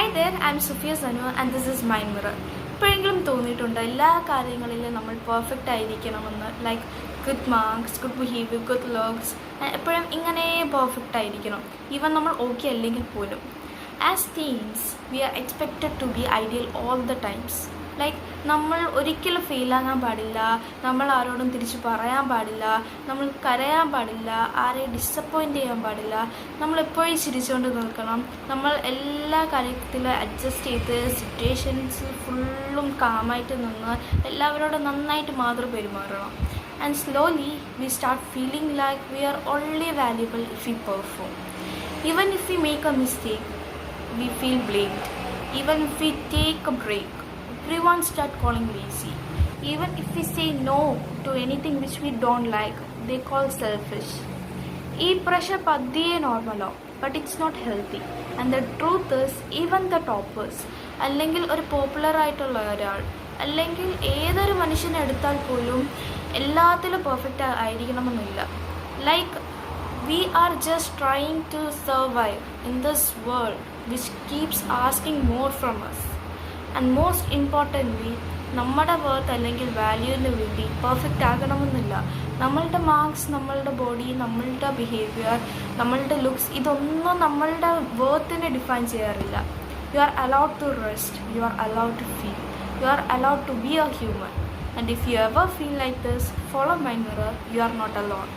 Hi there, I'm Sophia Sanu and this is Mind Mirror. എപ്പോഴെങ്കിലും തോന്നിയിട്ടുണ്ടോ എല്ലാ കാര്യങ്ങളിലും നമ്മൾ പെർഫെക്റ്റ് ആയിരിക്കണമെന്ന്, like good marks, good behaviour, good looks, എപ്പോഴും ഇങ്ങനെ പെർഫെക്റ്റ് ആയിരിക്കണം, ഈവൻ നമ്മൾ ഓക്കെ അല്ലെങ്കിൽ പോലും. As teens we are expected to be ideal all the times. Like നമ്മൾ ഒരിക്കലും ഫെയിലാകാൻ പാടില്ല, നമ്മൾ ആരോടും തിരിച്ച് പറയാൻ പാടില്ല, നമ്മൾ കരയാൻ പാടില്ല, ആരെയും ഡിസപ്പോയിൻ്റ് ചെയ്യാൻ പാടില്ല, നമ്മളെപ്പോഴും ചിരിച്ചുകൊണ്ട് നിൽക്കണം, നമ്മൾ എല്ലാ കാര്യത്തിലും അഡ്ജസ്റ്റ് ചെയ്ത് സിറ്റുവേഷൻസിൽ ഫുള്ളും കാമായിട്ട് നിന്ന് എല്ലാവരോടും നന്നായിട്ട് മാത്രം പെരുമാറണം. And slowly we start feeling like we are only valuable if we perform. Even if we make A mistake we feel blamed. Even if we take a break, everyone start calling lazy. Even if we say no to anything which we don't like, they call selfish. ഈ pressure പതിയെ നോർമലോ, but it's not healthy. And the truth is even the toppers, അല്ലെങ്കിൽ ഒരു popular ആയിട്ടുള്ള ഒരാൾ, അല്ലെങ്കിൽ ഏതൊരു മനുഷ്യനെ എടുത്താൽ പോലും എല്ലാത്തിലും പെർഫെക്റ്റ് ആയിരിക്കണമെന്നില്ല. Like we are just trying to survive in this world which keeps asking more from us. And most importantly, നമ്മുടെ വർത്ത് അല്ലെങ്കിൽ വാല്യൂവിന് വേണ്ടി പെർഫെക്റ്റ് ആകണമെന്നില്ല. നമ്മളുടെ മാർക്സ്, നമ്മളുടെ ബോഡി, നമ്മളുടെ ബിഹേവിയർ, നമ്മളുടെ ലുക്സ്, ഇതൊന്നും നമ്മളുടെ വർത്തിനെ ഡിഫൈൻ ചെയ്യാറില്ല. You are allowed to rest, you are allowed to feel, you are allowed to be a human. And if you ever feel like this, follow Mind Mirror. You are not alone.